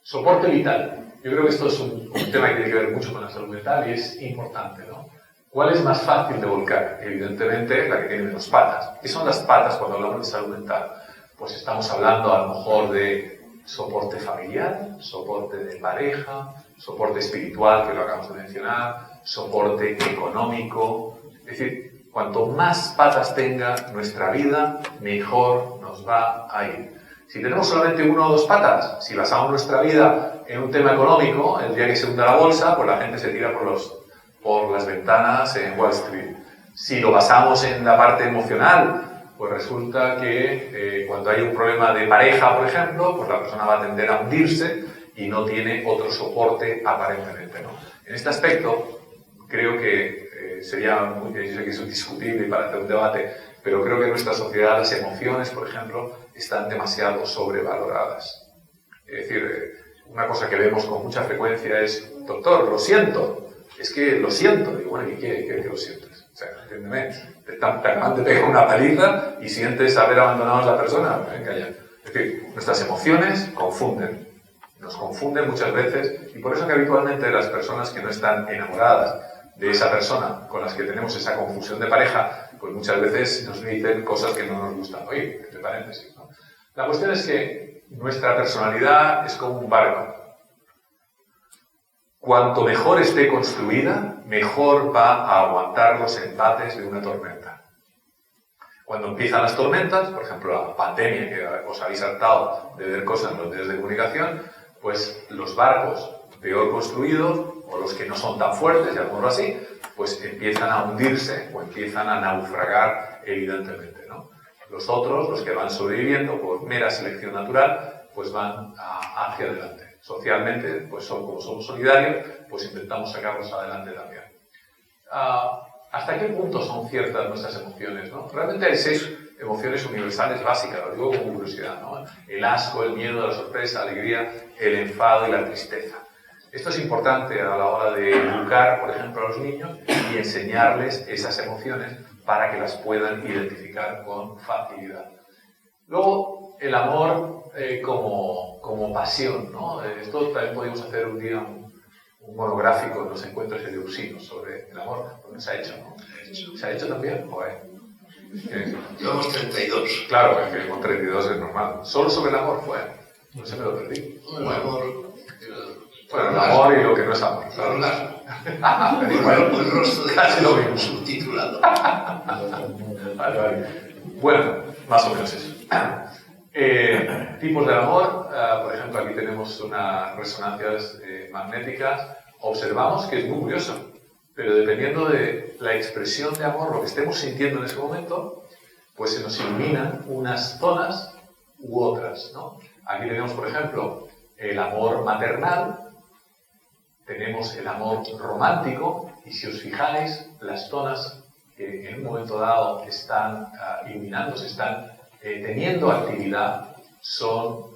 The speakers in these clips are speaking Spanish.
Soporte vital. Yo creo que esto es un tema que tiene que ver mucho con la salud mental y es importante, ¿no? ¿Cuál es más fácil de volcar? Evidentemente, la que tiene menos patas. ¿Qué son las patas cuando hablamos de salud mental? Pues estamos hablando a lo mejor de soporte familiar, soporte de pareja, soporte espiritual, que lo acabamos de mencionar, soporte económico. Es decir, cuanto más patas tenga nuestra vida, mejor nos va a ir. Si tenemos solamente una o dos patas, si basamos nuestra vida en un tema económico, el día que se hunda la bolsa, pues la gente se tira por las ventanas en Wall Street. Si lo basamos en la parte emocional, pues resulta que cuando hay un problema de pareja, por ejemplo, pues la persona va a tender a hundirse y no tiene otro soporte aparentemente, ¿no? En este aspecto, creo que sería muy, yo sé que es discutible para hacer un debate, pero creo que en nuestra sociedad las emociones, por ejemplo, están demasiado sobrevaloradas. Es decir, una cosa que vemos con mucha frecuencia es, doctor, lo siento. Es que lo siento. Digo, bueno, ¿y qué lo sientes? O sea, entiéndeme, te acaban de pegar una paliza y sientes haber abandonado a la persona. Venga ya. Es decir, nuestras emociones confunden. Nos confunden muchas veces y por eso que habitualmente las personas que no están enamoradas de esa persona con las que tenemos esa confusión de pareja, pues muchas veces nos dicen cosas que no nos gustan oír, entre paréntesis, ¿no? La cuestión es que nuestra personalidad es como un barco. Cuanto mejor esté construida, mejor va a aguantar los embates de una tormenta. Cuando empiezan las tormentas, por ejemplo la pandemia que os habéis hartado de ver cosas en los medios de comunicación, pues los barcos peor construidos, o los que no son tan fuertes, llamémoslo así, pues empiezan a hundirse o empiezan a naufragar evidentemente, ¿no? Los otros, los que van sobreviviendo por mera selección natural, pues van hacia adelante. Socialmente, pues como somos solidarios, pues intentamos sacarlos adelante también. ¿Hasta qué punto son ciertas nuestras emociones, ¿no? Realmente hay 6 emociones universales básicas, lo digo como curiosidad, ¿no? El asco, el miedo, la sorpresa, la alegría, el enfado y la tristeza. Esto es importante a la hora de educar, por ejemplo, a los niños y enseñarles esas emociones para que las puedan identificar con facilidad. Luego, el amor como pasión, ¿no? Esto también podemos hacer un día un monográfico en los encuentros eleusinos sobre el amor, porque se ha hecho, ¿no? ¿Se ha hecho también? Joder. Llevamos 32. Claro, es que con 32 es normal. Solo sobre el amor fue. No se me lo perdí. El amor. Bueno, el amor y lo que no es amor. Claro. Bueno, el rostro de casi lo mismo. Subtitulado. Vale. Bueno, más o menos eso. Tipos del amor, por ejemplo, aquí tenemos unas resonancias magnéticas. Observamos que es muy curioso, pero dependiendo de la expresión de amor, lo que estemos sintiendo en ese momento, pues se nos iluminan unas zonas u otras, ¿no? Aquí tenemos, por ejemplo, el amor maternal, tenemos el amor romántico, y si os fijáis, las zonas que en un momento dado están iluminándose, están teniendo actividad, son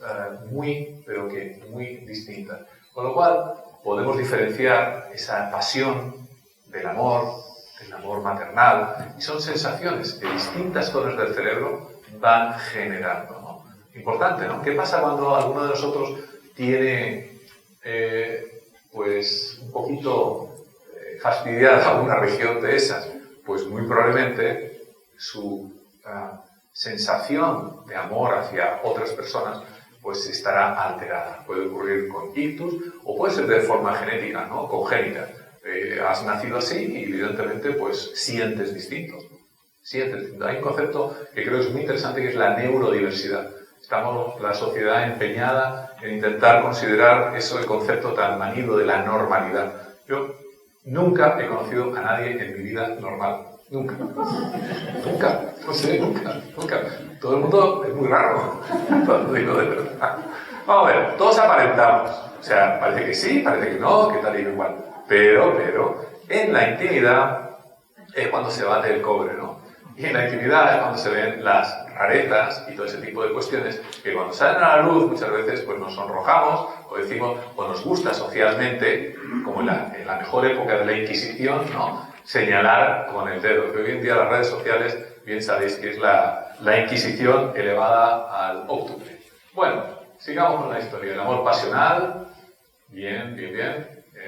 pero que muy distintas. Con lo cual, podemos diferenciar esa pasión del amor maternal, y son sensaciones que distintas zonas del cerebro van generando, ¿no? Importante, ¿no? ¿Qué pasa cuando alguno de nosotros tiene pues un poquito fastidiada alguna región de esas? Pues muy probablemente su sensación de amor hacia otras personas pues estará alterada. Puede ocurrir con ictus o puede ser de forma genética, ¿no? Congénita. Has nacido así y evidentemente pues sientes distinto. Hay un concepto que creo que es muy interesante, que es la neurodiversidad. Estamos, la sociedad, empeñada en intentar considerar eso, el concepto tan manido de la normalidad. Yo nunca he conocido a nadie en mi vida normal. Nunca. No sé, nunca. Todo el mundo es muy raro. Lo digo de verdad. Vamos a ver, todos aparentamos. O sea, parece que sí, parece que no, que tal y igual. Pero, en la intimidad es cuando se bate el cobre, ¿no? Y en la intimidad es cuando se ven las rarezas y todo ese tipo de cuestiones que cuando salen a la luz muchas veces pues nos sonrojamos o decimos, o nos gusta socialmente, como en la mejor época de la Inquisición, ¿no? Señalar con el dedo. Que hoy en día las redes sociales, bien sabéis que es la Inquisición elevada al óctuple. Bueno, sigamos con la historia. El amor pasional, bien.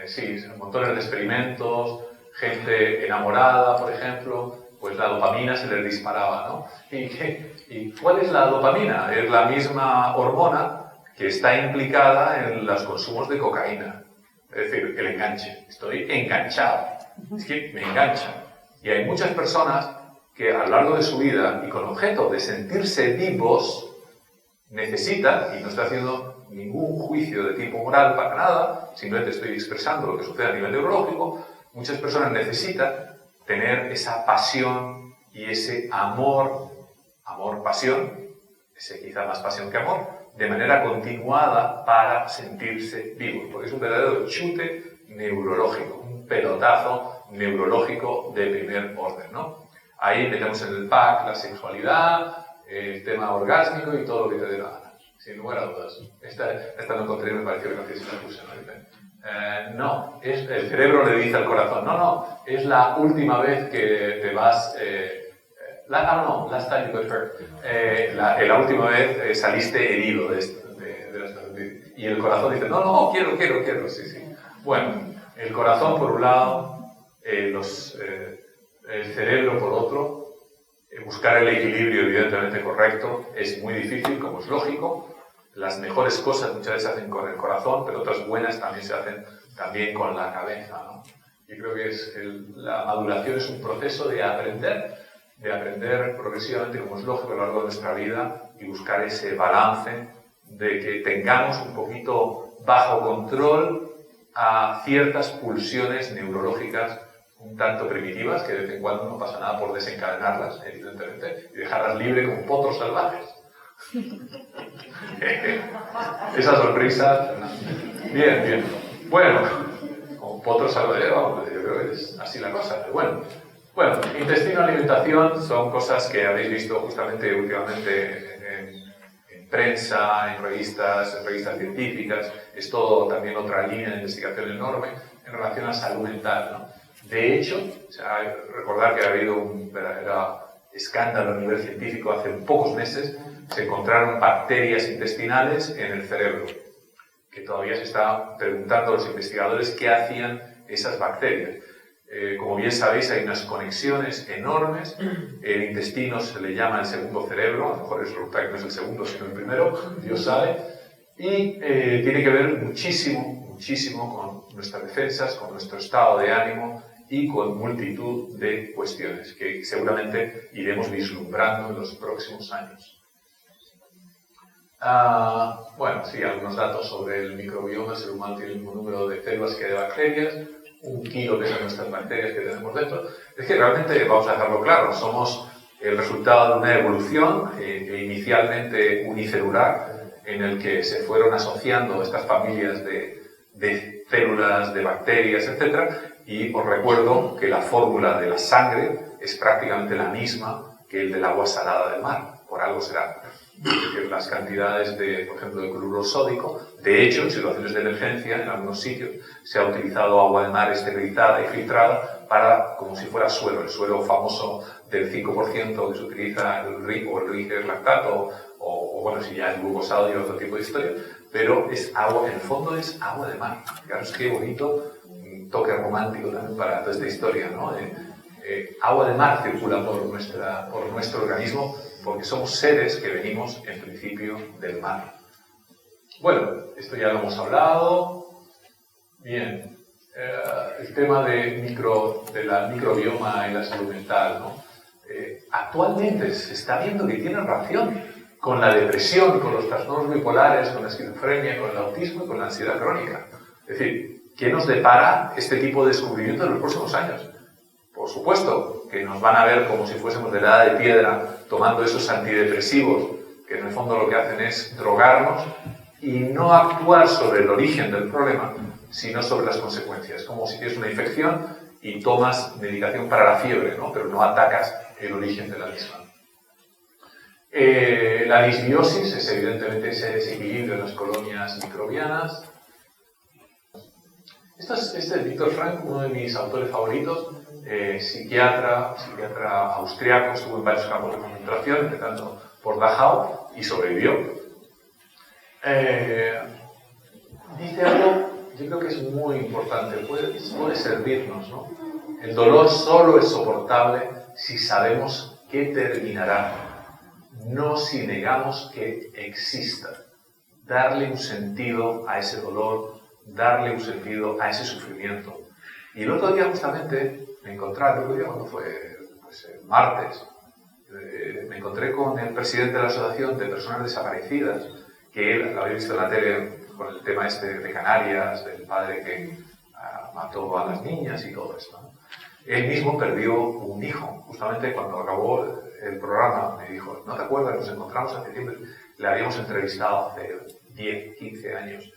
Sí, montones de experimentos, gente enamorada, por ejemplo, pues la dopamina se les disparaba, ¿no? ¿Y cuál es la dopamina? Es la misma hormona que está implicada en los consumos de cocaína. Es decir, el enganche. Estoy enganchado. Es que me engancha. Y hay muchas personas que a lo largo de su vida y con objeto de sentirse vivos necesitan, y no estoy haciendo ningún juicio de tipo moral para nada, simplemente estoy expresando lo que sucede a nivel neurológico, muchas personas necesitan tener esa pasión y ese amor-pasión, ese quizá más pasión que amor, de manera continuada para sentirse vivos, porque es un verdadero chute neurológico, un pelotazo neurológico de primer orden, ¿no? Ahí metemos en el pack la sexualidad, el tema orgásmico y todo lo que te dé la gana, sin lugar a dudas. Esta no encontré, me pareció graciosa la puse, ¿no? No, el cerebro le dice al corazón, no, es la última vez que te vas... last time you got hurt. La última vez saliste herido de esto. Y el corazón dice, no, quiero, sí. Bueno, el corazón por un lado, el cerebro por otro, buscar el equilibrio evidentemente correcto es muy difícil, como es lógico. Las mejores cosas muchas veces se hacen con el corazón, pero otras buenas también se hacen también con la cabeza, ¿no? Yo creo que la maduración es un proceso de aprender progresivamente, como es lógico, a lo largo de nuestra vida y buscar ese balance de que tengamos un poquito bajo control a ciertas pulsiones neurológicas un tanto primitivas, que de vez en cuando no pasa nada por desencadenarlas, evidentemente, y dejarlas libres como potros salvajes. Esa sonrisa... Bien. Bueno, como potros salvajes, yo creo que es así la cosa, pero bueno, intestino, alimentación son cosas que habéis visto justamente últimamente en prensa, en revistas científicas. Es todo también otra línea de investigación enorme en relación a salud mental, ¿no? De hecho, recordar que ha habido un verdadero escándalo a nivel científico hace pocos meses, se encontraron bacterias intestinales en el cerebro, que todavía se está preguntando a los investigadores qué hacían esas bacterias. Como bien sabéis, hay unas conexiones enormes. El intestino se le llama el segundo cerebro, a lo mejor resulta que no es el segundo, sino el primero, Dios sabe, y tiene que ver muchísimo con nuestras defensas, con nuestro estado de ánimo y con multitud de cuestiones que seguramente iremos vislumbrando en los próximos años. Sí, algunos datos sobre el microbioma. El ser humano tiene el mismo número de células que de bacterias. 1 kilo pesan nuestras bacterias que tenemos dentro. Es que realmente, vamos a dejarlo claro, somos el resultado de una evolución inicialmente unicelular, en el que se fueron asociando estas familias de células, de bacterias, etc. Y os recuerdo que la fórmula de la sangre es prácticamente la misma que el del agua salada del mar, por algo será. Es decir, las cantidades por ejemplo, de cloruro sódico. De hecho, en situaciones de emergencia, en algunos sitios, se ha utilizado agua de mar esterilizada y filtrada como si fuera suelo, el suelo famoso del 5% que se utiliza el Riger lactato, o bueno, si ya es glucosado y otro tipo de historia, pero es agua, en el fondo es agua de mar. Fijaros qué bonito, un toque romántico también para toda esta historia, ¿no? Agua de mar circula por nuestro organismo, porque somos seres que venimos en principio del mar. Bueno, esto ya lo hemos hablado. Bien, el tema de la microbioma y la salud mental, ¿no? Actualmente se está viendo que tiene relación con la depresión, con los trastornos bipolares, con la esquizofrenia, con el autismo y con la ansiedad crónica. Es decir, ¿qué nos depara este tipo de descubrimiento en los próximos años? Por supuesto que nos van a ver como si fuésemos de la edad de piedra tomando esos antidepresivos que en el fondo lo que hacen es drogarnos y no actuar sobre el origen del problema, sino sobre las consecuencias. Como si tienes una infección y tomas medicación para la fiebre, ¿no? Pero no atacas el origen de la misma. La disbiosis es evidentemente ese desequilibrio en las colonias microbianas. Este es Viktor Frankl, uno de mis autores favoritos, psiquiatra austriaco, estuvo en varios campos de concentración, empezando por Dachau, y sobrevivió. Dice algo, yo creo que es muy importante, puede servirnos, ¿no? El dolor solo es soportable si sabemos que terminará, no si negamos que exista. Darle un sentido a ese dolor, darle un sentido a ese sufrimiento. Y el otro día justamente me encontré, el otro día cuando fue el martes, me encontré con el presidente de la Asociación de Personas Desaparecidas, que él lo había visto en la tele con el tema este de Canarias, del padre que mató a las niñas y todo esto, ¿no? Él mismo perdió un hijo, justamente cuando acabó el programa me dijo, ¿no te acuerdas? Nos encontramos hace tiempo, le habíamos entrevistado hace 10, 15 años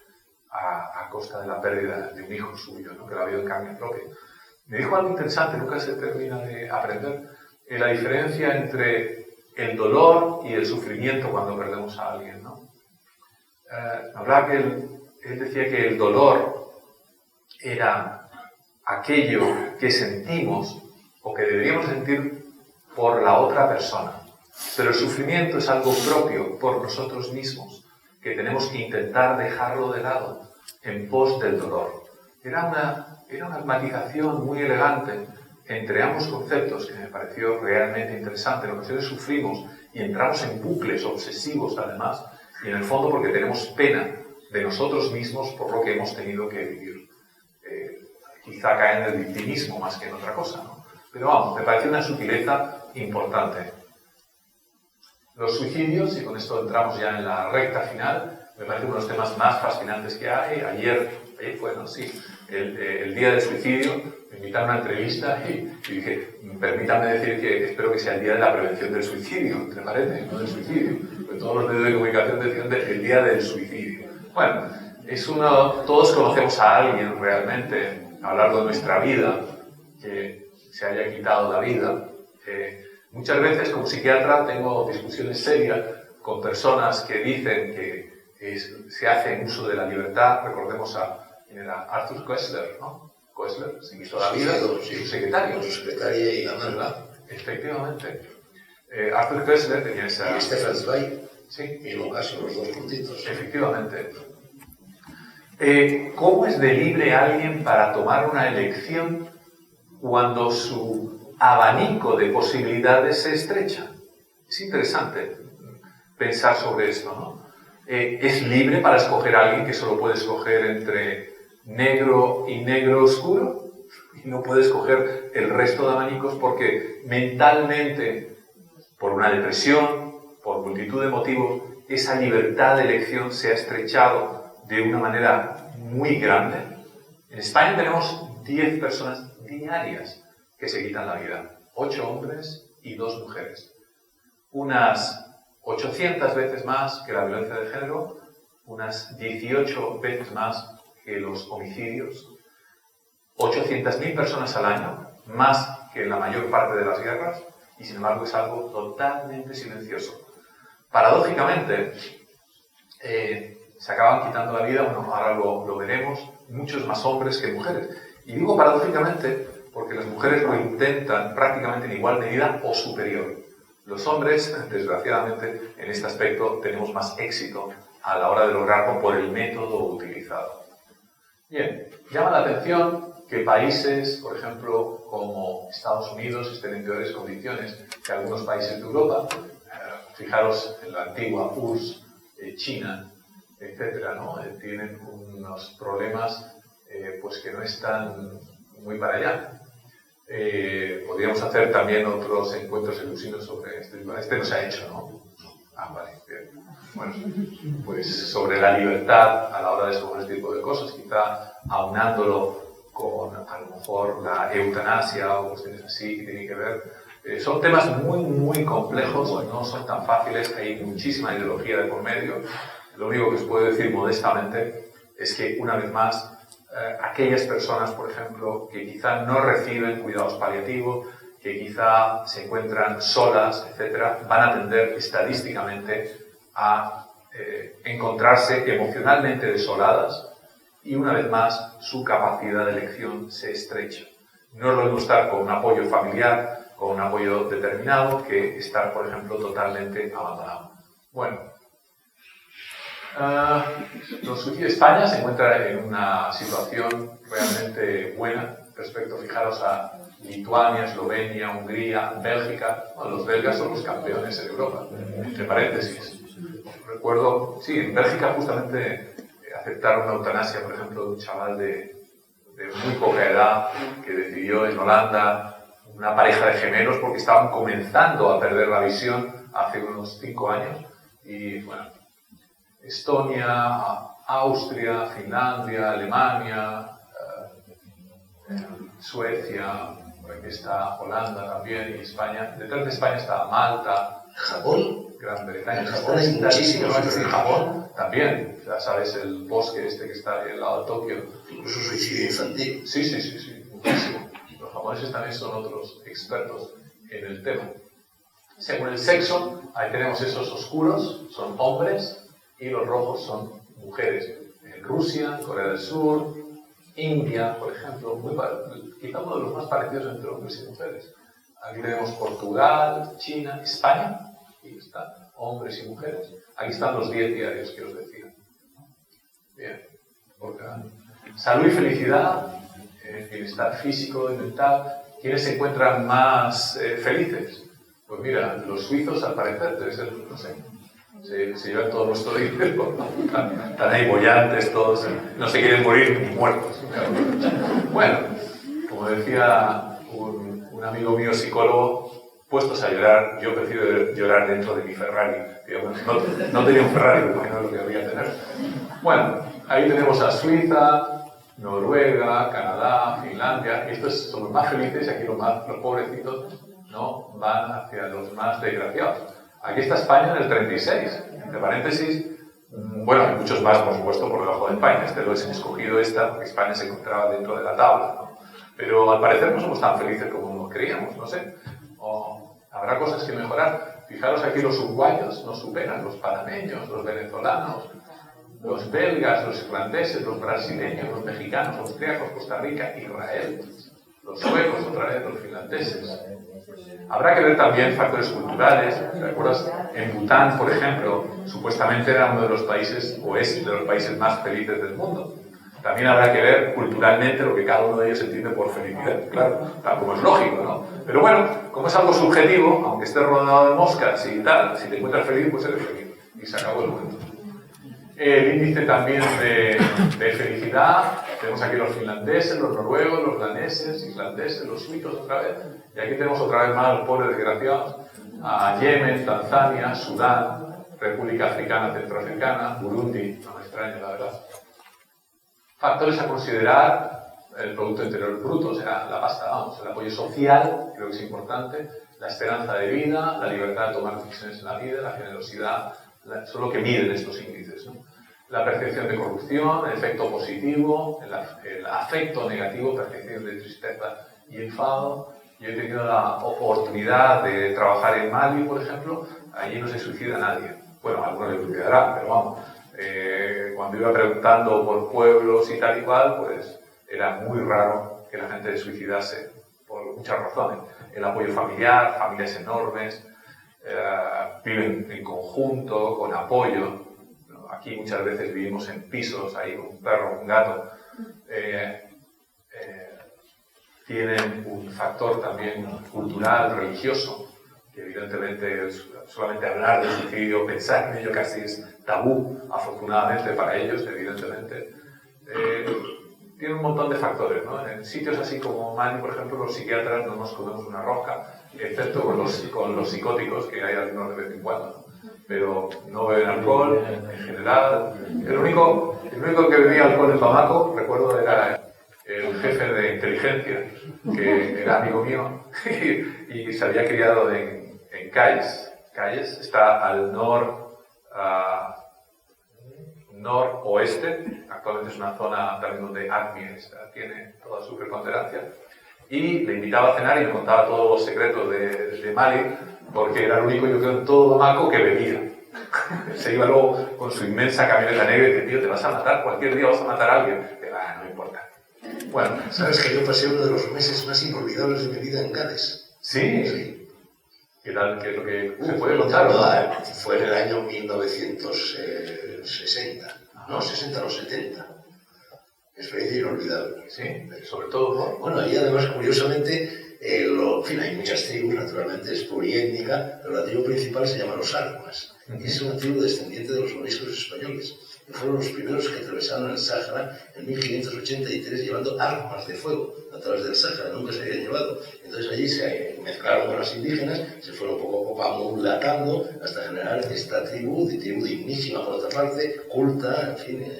a costa de la pérdida de un hijo suyo, ¿no? Que lo ha habido en carne propia. Me dijo algo interesante, nunca se termina de aprender, la diferencia entre el dolor y el sufrimiento cuando perdemos a alguien, ¿no? Hablaba que él decía que el dolor era aquello que sentimos o que deberíamos sentir por la otra persona, pero el sufrimiento es algo propio por nosotros mismos, que tenemos que intentar dejarlo de lado en pos del dolor. Era una matización muy elegante entre ambos conceptos que me pareció realmente interesante. En ocasiones sufrimos y entramos en bucles obsesivos además, y en el fondo porque tenemos pena de nosotros mismos por lo que hemos tenido que vivir. Quizá cae en el victimismo más que en otra cosa, ¿no? Pero vamos, me parece una sutileza importante. Los suicidios, y con esto entramos ya en la recta final, me parece uno de los temas más fascinantes que hay. Ayer fue, ¿no? Sí, el día del suicidio, me invitaron a una entrevista y dije, permítanme decir que espero que sea el día de la prevención del suicidio, ¿te parece? No del suicidio. Porque todos los medios de comunicación decían el día del suicidio. Bueno, todos conocemos a alguien realmente a lo largo de nuestra vida que se haya quitado la vida. Muchas veces como psiquiatra tengo discusiones serias con personas que dicen que se hace uso de la libertad. Recordemos quién era Arthur Koestler, ¿no? Koestler se quitó la vida, su secretario. Su secretaria y la ¿Verdad? Efectivamente. Arthur Koestler tenía esa... Y Stefan Zweig. Sí. Mismo caso, los dos puntitos. Efectivamente. ¿Cómo es de libre alguien para tomar una elección cuando su abanico de posibilidades se estrecha? Es interesante pensar sobre esto, ¿no? ¿Es libre para escoger a alguien que solo puede escoger entre negro y negro oscuro? Y no puede escoger el resto de abanicos porque mentalmente, por una depresión, por multitud de motivos, esa libertad de elección se ha estrechado de una manera muy grande. En España tenemos 10 personas diarias que se quitan la vida, 8 hombres y 2 mujeres. Unas 800 veces más que la violencia de género, unas 18 veces más que los homicidios, 800.000 personas al año, más que en la mayor parte de las guerras, y sin embargo es algo totalmente silencioso. Paradójicamente, se acaban quitando la vida, bueno, ahora lo veremos, muchos más hombres que mujeres. Y digo paradójicamente porque las mujeres lo intentan prácticamente en igual medida o superior. Los hombres, desgraciadamente, en este aspecto tenemos más éxito a la hora de lograrlo por el método utilizado. Bien, llama la atención que países, por ejemplo, como Estados Unidos, estén en peores condiciones que algunos países de Europa. Fijaros en la antigua URSS, China, etcétera, ¿no? Tienen unos problemas pues que no están muy para allá. Podríamos hacer también otros encuentros elusivos sobre este no se ha hecho, ¿no? Ah, vale, bien. Bueno, pues sobre la libertad a la hora de escoger este tipo de cosas, quizá aunándolo con a lo mejor la eutanasia o cuestiones así que tienen que ver. Son temas muy, muy complejos, no son tan fáciles, hay muchísima ideología de por medio. Lo único que os puedo decir modestamente es que, una vez más, aquellas personas, por ejemplo, que quizá no reciben cuidados paliativos, que quizá se encuentran solas, etcétera, van a tender estadísticamente a encontrarse emocionalmente desoladas y, una vez más, su capacidad de elección se estrecha. No es lo mismo estar con un apoyo familiar, con un apoyo determinado, que estar, por ejemplo, totalmente abandonado. Bueno, España se encuentra en una situación realmente buena respecto, fijaros, a Lituania, Eslovenia, Hungría, Bélgica. Bueno, los belgas son los campeones en Europa, entre paréntesis. Recuerdo, sí, en Bélgica justamente aceptaron una eutanasia, por ejemplo, de un chaval de muy poca edad que decidió en Holanda, una pareja de gemelos, porque estaban comenzando a perder la visión hace unos 5 años. Y bueno, Estonia, Austria, Finlandia, Alemania, Suecia, por aquí está Holanda también, y España. Detrás de España está Malta, Japón. Gran Bretaña. En Japón hay muchísimos. En Japón también, ya sabes, el bosque este que está ahí al lado de Tokio. Incluso suicidio infantil. Sí, muchísimo. Los japoneses también son otros expertos en el tema. Según el sexo, ahí tenemos esos oscuros, son hombres, y los rojos son mujeres. En Rusia, Corea del Sur, India, por ejemplo, quizá uno de los más parecidos entre hombres y mujeres. Aquí tenemos Portugal, China, España, aquí están, hombres y mujeres. Aquí están los 10 diarios que os decía. Bien, porque salud y felicidad, bienestar físico y mental. ¿Quiénes se encuentran más felices? Pues mira, los suizos al parecer, debe ser, no sé, se llevan todo nuestro dinero, están ahí bollantes todos, no se quieren morir ni muertos. Bueno, como decía un amigo mío psicólogo, puestos a llorar, yo prefiero llorar dentro de mi Ferrari. No tenía un Ferrari, me imagino lo que había tener. Bueno, ahí tenemos a Suiza, Noruega, Canadá, Finlandia, y estos son los más felices y aquí los pobrecitos, ¿no?, van hacia los más desgraciados. Aquí está España en el 36, entre paréntesis. Bueno, hay muchos más, por supuesto, por debajo de España. Lo he escogido porque España se encontraba dentro de la tabla, ¿no? Pero al parecer no somos tan felices como creíamos, no sé. Habrá cosas que mejorar. Fijaros aquí, los uruguayos nos superan, los panameños, los venezolanos, los belgas, los irlandeses, los brasileños, los mexicanos, austríacos, Costa Rica, Israel, los suecos, otra vez, los finlandeses. Habrá que ver también factores culturales. ¿Te acuerdas? En Bután, por ejemplo, supuestamente era uno de los países, o es de los países más felices del mundo. También habrá que ver culturalmente lo que cada uno de ellos entiende por felicidad, claro, tal como es lógico, ¿no? Pero bueno, como es algo subjetivo, aunque estés rodeado de moscas y tal, si te encuentras feliz, pues eres feliz. Y se acabó el cuento. El índice también de felicidad, tenemos aquí los finlandeses, los noruegos, los daneses, islandeses, los suizos otra vez, y aquí tenemos otra vez más los pobres desgraciados, a Yemen, Tanzania, Sudán, República Africana, Centroafricana, Burundi, no me extraña la verdad. Factores a considerar: el Producto Interior Bruto, o sea, la pasta, vamos, el apoyo social, creo que es importante, la esperanza de vida, la libertad de tomar decisiones en la vida, la generosidad, son lo que miden estos índices, ¿no? La percepción de corrupción, el efecto positivo, el afecto negativo, percepción de tristeza y enfado. Yo he tenido la oportunidad de trabajar en Mali, por ejemplo. Allí no se suicida nadie. Bueno, a algunos les suicidará, pero vamos, cuando iba preguntando por pueblos y tal y cual, pues era muy raro que la gente se suicidase, por muchas razones. El apoyo familiar, familias enormes, viven en conjunto, con apoyo. Aquí muchas veces vivimos en pisos, ahí con un perro, un gato. Tienen un factor también cultural, religioso, que evidentemente solamente hablar de suicidio, pensar en ello casi es tabú, afortunadamente para ellos, evidentemente. Tiene un montón de factores, ¿no? En sitios así como Mali, por ejemplo, los psiquiatras no nos comemos una rosca, excepto con los psicóticos, que hay algunos de vez en cuando, ¿no? Pero no beben alcohol, en general. El único que bebía alcohol en Bamako, recuerdo, era el jefe de inteligencia, que era amigo mío, y se había criado en Kayes. Kayes está al noroeste, actualmente es una zona también donde ACMI tiene toda su preponderancia, y le invitaba a cenar y me contaba todos los secretos de Mali, porque era el único, yo creo, en todo Bamako que bebía. Se iba luego con su inmensa camioneta negra y dice: tío, te vas a matar, cualquier día vas a matar a alguien. Y dice: no importa. Bueno, ¿sabes que yo pasé uno de los meses más inolvidables de mi vida en Gales? ¿sí? Sí. ¿Qué tal? ¿Qué es lo que se puede contar? Fue en el año 1960. No, 60 o 70. Experiencia inolvidable. Sí, sobre todo, ¿no? Bueno, y además, curiosamente, en fin, hay muchas tribus, naturalmente, es pluriétnica, pero la tribu principal se llama los Armas. Y es una tribu descendiente de los moriscos españoles, que fueron los primeros que atravesaron el Sáhara en 1583 llevando armas de fuego a través del Sáhara, nunca se habían llevado. Entonces allí se mezclaron con las indígenas, se fueron poco a poco amulatando hasta generar esta tribu dignísima por otra parte, culta, en fin,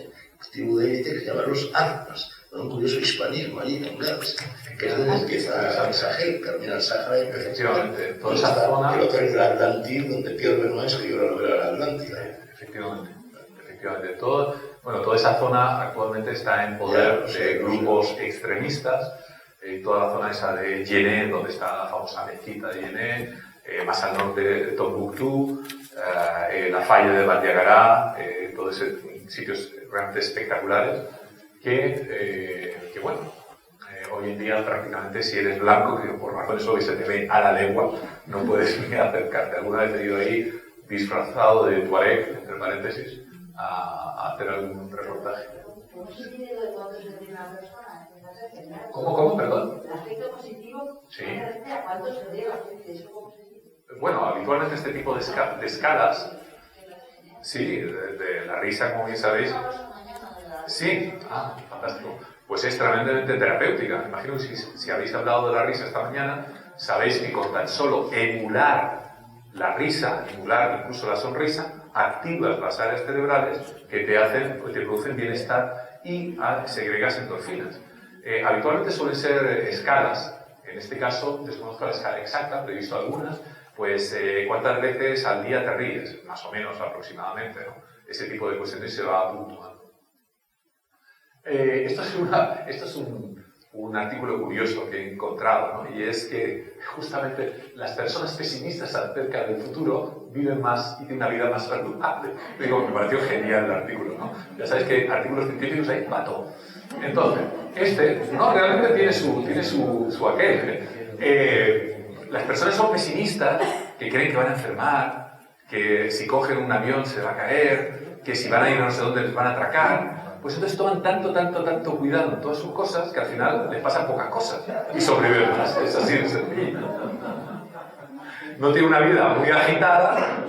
tribu de élite que se llama los Armas, con un curioso hispanismo allí en Gales, que es donde empieza el Sahel, termina el Sáhara y empieza efectivamente, toda esa zona. El hotel del Atlántico, donde Pierre Benoit escribió la novela de la Atlántida. Efectivamente. Toda esa zona actualmente está en poder de grupos extremistas. Toda la zona esa de Yené, donde está la famosa mezquita de Yené, más al norte de Tombuctú, la falla de Bandiagará, todos esos sitios realmente espectaculares que hoy en día prácticamente si eres blanco, que por razones obvias se te ve a la legua, no puedes ni acercarte. Alguna vez he ido ahí disfrazado de tuareg, entre paréntesis, a hacer algún reportaje. ¿Cómo? Perdón. El aspecto positivo, sí. ¿A cuánto se debe la gente? ¿Eso cómo se dice? Bueno, habitualmente este tipo de escalas, sí, de la risa, como bien sabéis, sí, fantástico, pues es tremendamente terapéutica. Imagino que si habéis hablado de la risa esta mañana, sabéis que con tan solo emular la risa, emular incluso la sonrisa, activas las áreas cerebrales que te producen bienestar y segregas endorfinas. Habitualmente suelen ser escalas, en este caso desconozco la escala exacta, pero he visto algunas, pues cuántas veces al día te ríes, más o menos aproximadamente, ¿no? Ese tipo de cuestiones se va puntuando. Esto es un artículo curioso que he encontrado, ¿no? Y es que justamente las personas pesimistas acerca del futuro viven más y tienen una vida más saludable. Digo, me pareció genial el artículo, ¿no? Ya sabéis que artículos científicos hay pato. Entonces, realmente tiene su aquel. Las personas son pesimistas, que creen que van a enfermar, que si cogen un avión se va a caer, que si van a ir a no sé dónde les van a atracar. Pues entonces toman tanto cuidado en todas sus cosas que al final les pasan pocas cosas y sobreviven más. Es así de sencillo. No tiene una vida muy agitada,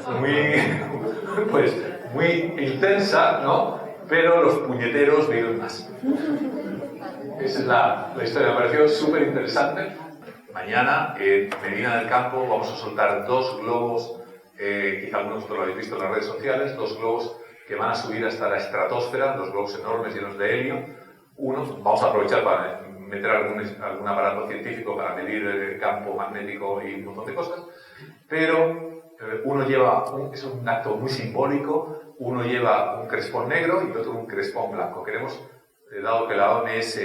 muy intensa, ¿no? Pero los puñeteros viven más. Esa es la historia. Me pareció súper interesante. Mañana en Medina del Campo vamos a soltar 2 globos, quizá algunos lo habéis visto en las redes sociales, 2 globos que van a subir hasta la estratosfera, 2 globos enormes llenos de helio. Vamos a aprovechar para meter algún aparato científico para medir el campo magnético y un montón de cosas, pero es un acto muy simbólico, uno lleva un crespón negro y el otro un crespón blanco. Dado que la OMS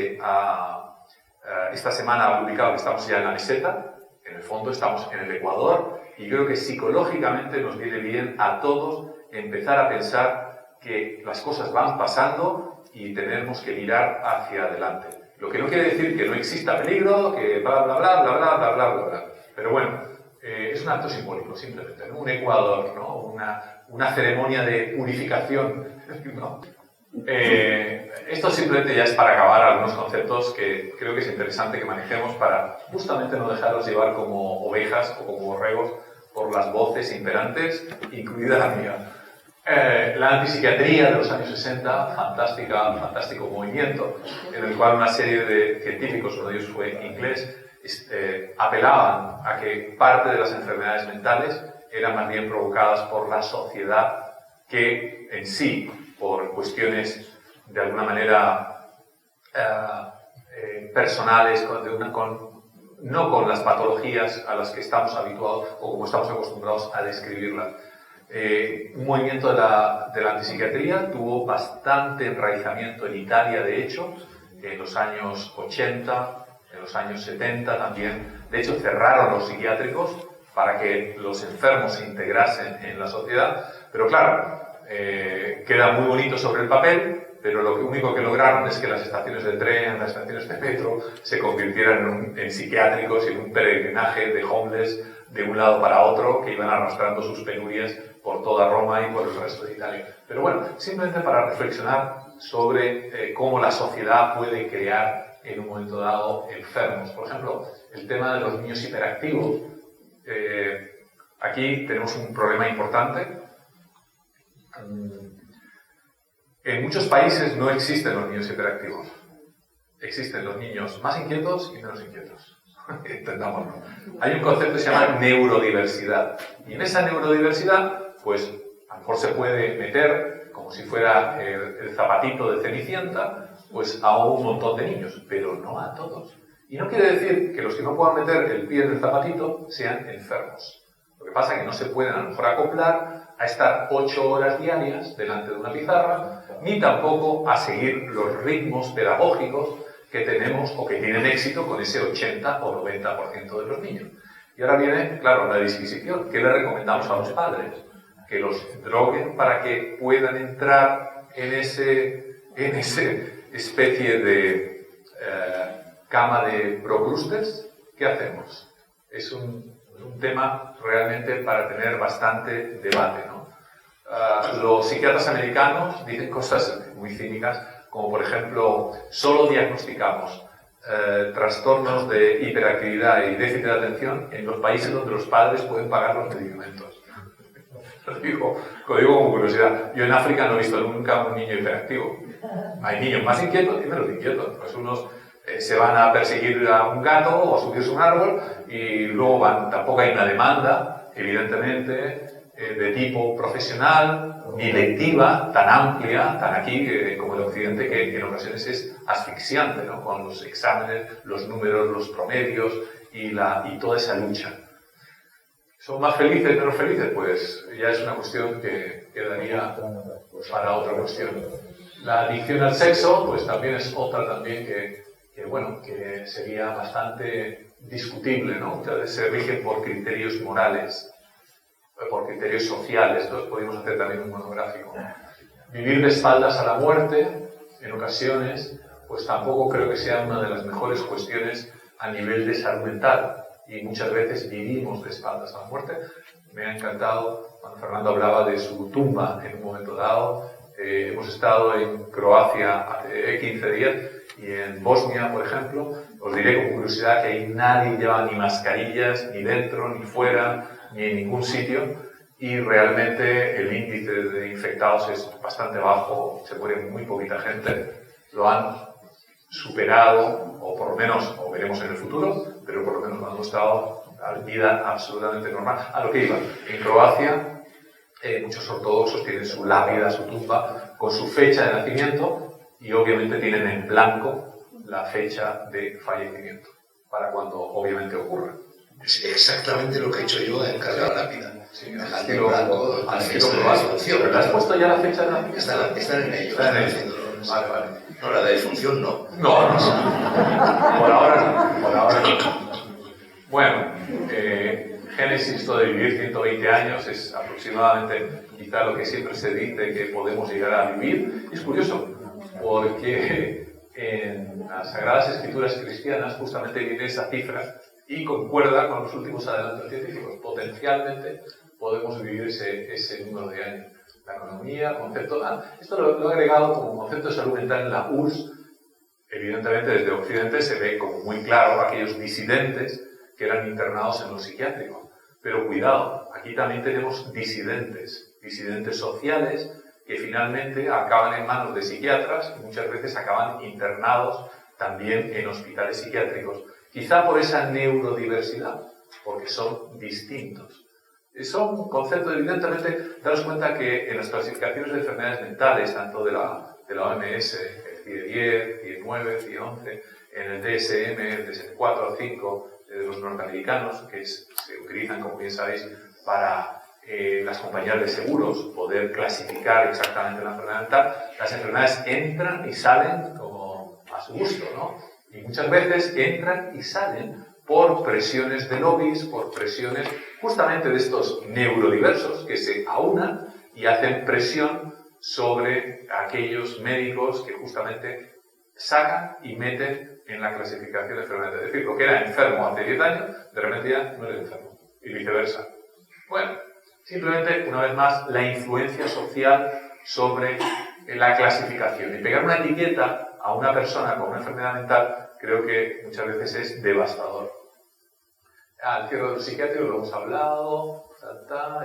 esta semana ha publicado que estamos ya en la meseta, en el fondo estamos en el Ecuador, y creo que psicológicamente nos viene bien a todos empezar a pensar que las cosas van pasando y tenemos que mirar hacia adelante. Lo que no quiere decir que no exista peligro, que bla bla bla bla bla bla bla bla. Pero bueno, es un acto simbólico simplemente, ¿no? Un Ecuador, ¿no? Una ceremonia de purificación, ¿no? Esto simplemente ya es para acabar algunos conceptos que creo que es interesante que manejemos para justamente no dejarlos llevar como ovejas o como borregos por las voces imperantes, incluida la mía. La antipsiquiatría de los años 60, fantástico movimiento, en el cual una serie de científicos, uno de ellos fue inglés, apelaban a que parte de las enfermedades mentales eran más bien provocadas por la sociedad que en sí, por cuestiones de alguna manera personales, no con las patologías a las que estamos habituados o como estamos acostumbrados a describirlas. Un movimiento de la antipsiquiatría tuvo bastante enraizamiento en Italia, de hecho, en los años 80, en los años 70 también. De hecho, cerraron los psiquiátricos para que los enfermos se integrasen en la sociedad, pero claro, queda muy bonito sobre el papel, pero lo único que lograron es que las estaciones de tren, las estaciones de metro se convirtieran en psiquiátricos y en un peregrinaje de homeless de un lado para otro, que iban arrastrando sus penurias por toda Roma y por el resto de Italia. Pero bueno, simplemente para reflexionar sobre cómo la sociedad puede crear en un momento dado enfermos. Por ejemplo, el tema de los niños hiperactivos. Aquí tenemos un problema importante. En muchos países no existen los niños hiperactivos. Existen los niños más inquietos y menos inquietos. Entendámoslo. Hay un concepto que se llama neurodiversidad. Y en esa neurodiversidad, pues, a lo mejor se puede meter, como si fuera el zapatito de Cenicienta, pues a un montón de niños, pero no a todos. Y no quiere decir que los que no puedan meter el pie en el zapatito sean enfermos. Lo que pasa es que no se pueden a lo mejor acoplar a estar 8 horas diarias delante de una pizarra, ni tampoco a seguir los ritmos pedagógicos que tenemos o que tienen éxito con ese 80 o 90% de los niños. Y ahora viene, claro, la disquisición. ¿Qué le recomendamos a los padres? Que los droguen para que puedan entrar en ese especie de cama de procrustes. ¿Qué hacemos? Es un tema realmente para tener bastante debate, ¿no? Los psiquiatras americanos dicen cosas muy cínicas, como por ejemplo, solo diagnosticamos trastornos de hiperactividad y déficit de atención en los países donde los padres pueden pagar los medicamentos. Lo digo con curiosidad. Yo en África no he visto nunca un niño hiperactivo. Hay niños más inquietos y menos inquietos. Pues unos se van a perseguir a un gato o a subirse a un árbol y luego van. Tampoco hay una demanda, evidentemente, de tipo profesional, ni lectiva, tan amplia, tan aquí como en Occidente, que en ocasiones es asfixiante, ¿no? Con los exámenes, los números, los promedios y toda esa lucha. ¿Son más felices, menos felices? Pues ya es una cuestión que quedaría para otra cuestión. La adicción al sexo, pues también es otra también que sería bastante discutible, ¿no? Muchas veces se rigen por criterios morales, por criterios sociales. Entonces podríamos hacer también un monográfico. Vivir de espaldas a la muerte, en ocasiones, pues tampoco creo que sea una de las mejores cuestiones a nivel de salud mental. Y muchas veces vivimos de espaldas a la muerte. Me ha encantado cuando Fernando hablaba de su tumba en un momento dado. Hemos estado en Croacia hace 15 días y en Bosnia, por ejemplo. Os diré con curiosidad que ahí nadie lleva ni mascarillas, ni dentro, ni fuera, ni en ningún sitio. Y realmente el índice de infectados es bastante bajo, se muere muy poquita gente. Lo han superado, o por lo menos, o veremos en el futuro, pero por lo menos han mostrado la vida absolutamente normal. A lo que iba, en Croacia, muchos ortodoxos tienen su lápida, su tumba, con su fecha de nacimiento y obviamente tienen en blanco la fecha de fallecimiento, para cuando obviamente ocurra. Es exactamente lo que he hecho yo en casa de la lápida. Sí, dejando en blanco la fecha de croata. defunción. ¿Pero le has puesto ya la fecha de nacimiento? Están en ello. Están en ello. Vale. No, la de defunción no. No. Por ahora no. Bueno, Génesis, esto de vivir 120 años es aproximadamente quizá lo que siempre se dice que podemos llegar a vivir. Y es curioso, porque en las Sagradas Escrituras cristianas justamente viene esa cifra y concuerda con los últimos adelantos científicos. Potencialmente podemos vivir ese número de años. La economía, concepto... esto lo he agregado como concepto de salud mental en la URSS. Evidentemente desde Occidente se ve como muy claro aquellos disidentes que eran internados en los psiquiátricos. Pero cuidado, aquí también tenemos disidentes sociales que finalmente acaban en manos de psiquiatras y muchas veces acaban internados también en hospitales psiquiátricos. Quizá por esa neurodiversidad, porque son distintos. Son conceptos, evidentemente, daros cuenta que en las clasificaciones de enfermedades mentales, tanto de la OMS, el CIE-10, CIE-9, CIE-11, en el DSM, el DSM-4, 5, de los norteamericanos, que se utilizan, como bien sabéis, para las compañías de seguros poder clasificar exactamente la enfermedad mental, las enfermedades entran y salen como a su gusto, ¿no? Y muchas veces entran y salen por presiones de lobbies, por presiones justamente de estos neurodiversos que se aunan y hacen presión sobre aquellos médicos que justamente sacan y meten en la clasificación de enfermedades. Es decir, lo que era enfermo hace 10 años, de repente ya no eres enfermo. y viceversa. Bueno, simplemente, una vez más, la influencia social sobre la clasificación. Y pegar una etiqueta a una persona con una enfermedad mental creo que muchas veces es devastador. El cierre de los psiquiátricos lo hemos hablado,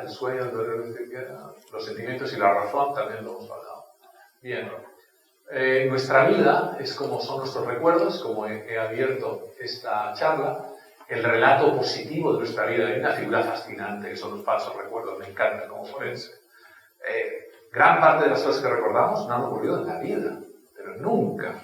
el sueño, el dolor, los sentimientos y la razón también lo hemos hablado. Bien, nuestra vida es como son nuestros recuerdos, como he abierto esta charla. El relato positivo de nuestra vida, hay una figura fascinante que son los falsos recuerdos, me encanta como forense. Gran parte de las cosas que recordamos no han ocurrido en la vida, pero nunca,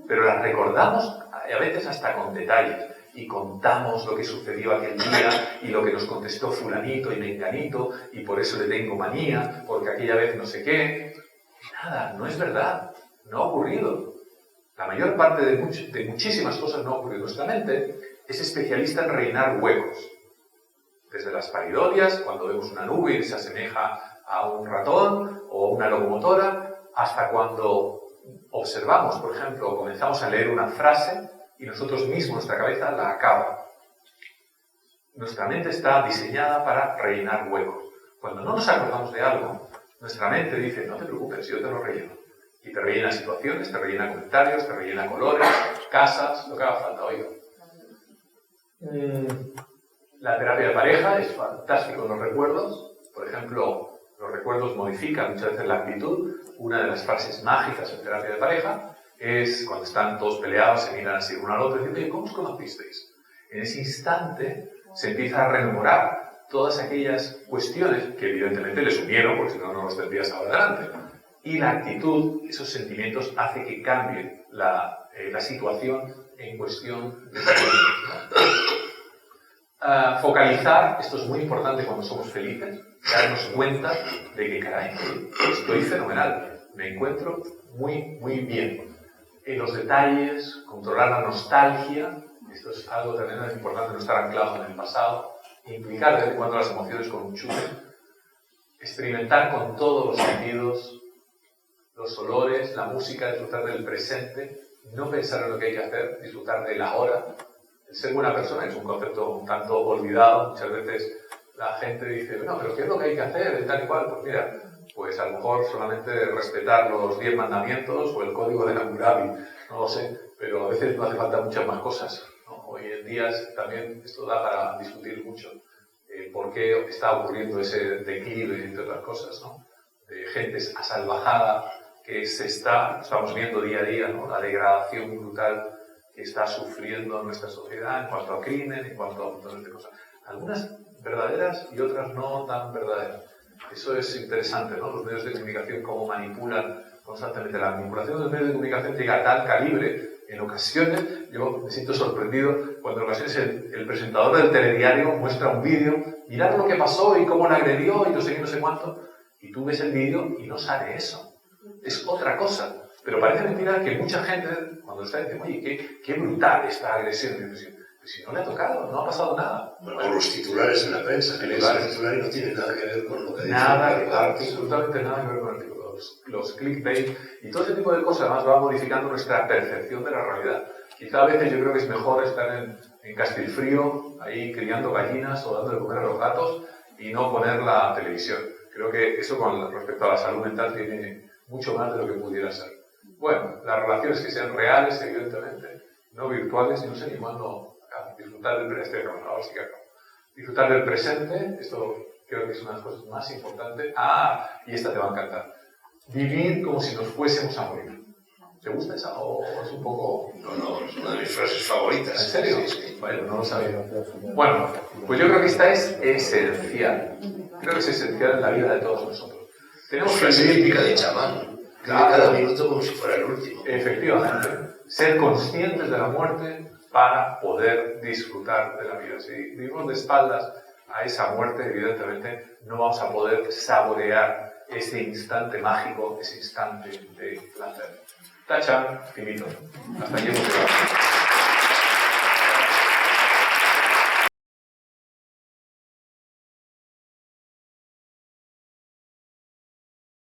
pero las recordamos a veces hasta con detalles y contamos lo que sucedió aquel día y lo que nos contestó fulanito y menganito y por eso le tengo manía, porque aquella vez no sé qué. Nada, no es verdad, no ha ocurrido. La mayor parte de muchísimas cosas no ha ocurrido. Nuestra mente es especialista en rellenar huecos. Desde las paridodias, cuando vemos una nube y se asemeja a un ratón o una locomotora, hasta cuando observamos, por ejemplo, o comenzamos a leer una frase y nosotros mismos, nuestra cabeza, la acaba. Nuestra mente está diseñada para rellenar huecos. Cuando no nos acordamos de algo, nuestra mente dice, no te preocupes, yo te lo relleno. Y te rellena situaciones, te rellena comentarios, te rellena colores, casas, lo que haga falta. Oiga. La terapia de pareja es fantástico en los recuerdos. Por ejemplo, los recuerdos modifican muchas veces la actitud. Una de las frases mágicas en terapia de pareja es cuando están todos peleados, se miran así uno al otro y dicen, oye, ¿cómo os conocisteis? En ese instante se empieza a rememorar todas aquellas cuestiones que evidentemente les unieron, porque si no, no los tendrías ahora delante. Y la actitud, esos sentimientos, hace que cambie la situación en cuestión de focalizar, esto es muy importante cuando somos felices, darnos cuenta de que, caray, estoy fenomenal, me encuentro muy bien. En los detalles, controlar la nostalgia, esto es algo también muy importante, no estar anclado en el pasado, implicar de vez en cuando las emociones con un chute, experimentar con todos los sentidos, los olores, la música, disfrutar del presente, no pensar en lo que hay que hacer, disfrutar del ahora. El ser buena persona es un concepto un tanto olvidado. Muchas veces la gente dice, bueno, pero ¿qué es lo que hay que hacer? Tal y cual. Pues mira, pues a lo mejor solamente respetar los 10 mandamientos o el código de Hammurabi, no lo sé, pero a veces no hace falta muchas más cosas, ¿no? Hoy en día también esto da para discutir mucho por qué está ocurriendo ese declive, entre otras cosas, ¿no? De gente asalvajada que estamos viendo día a día, ¿no? La degradación brutal que está sufriendo nuestra sociedad en cuanto a crimen, en cuanto a montones de cosas. Algunas verdaderas y otras no tan verdaderas. Eso es interesante, ¿no? Los medios de comunicación, cómo manipulan constantemente. La manipulación de los medios de comunicación llega a tal calibre, en ocasiones, yo me siento sorprendido cuando en ocasiones el presentador del telediario muestra un vídeo, mirad lo que pasó y cómo la agredió y no sé qué, no sé cuánto, y tú ves el vídeo y no sale eso. Es otra cosa. Pero parece mentira que mucha gente, cuando está diciendo, oye, qué brutal esta agresión, pues si no le ha tocado, no ha pasado nada. Bueno, por los titulares en la prensa, que los titulares no tienen nada que ver con lo que dice. Nada, absolutamente nada que ver con el artículo. Los clickbait y todo ese tipo de cosas además va modificando nuestra percepción de la realidad. Quizá a veces yo creo que es mejor estar en Castilfrío, ahí criando gallinas o dando de comer a los gatos y no poner la televisión. Creo que eso con respecto a la salud mental tiene mucho más de lo que pudiera ser. Bueno, las relaciones que sean reales, evidentemente, no virtuales, no sé ni cuándo disfrutar del presente, ahora sí que acabo. Disfrutar del presente, esto creo que es una de las cosas más importantes. Y esta te va a encantar. Vivir como si nos fuésemos a morir. ¿Te gusta esa o es un poco...? No, es una de mis frases favoritas. ¿En serio? Sí. Bueno, no lo sabía. Bueno, pues yo creo que esta es esencial. Creo que es esencial en la vida de todos nosotros. Tenemos que frase vivir típica de chamán. Claro. Cada minuto como si fuera el último. Efectivamente. Ser conscientes de la muerte para poder disfrutar de la vida. Si vivimos de espaldas a esa muerte, evidentemente no vamos a poder saborear ese instante mágico, ese instante de placer. Tachan, finito. Hasta aquí hemos llegado.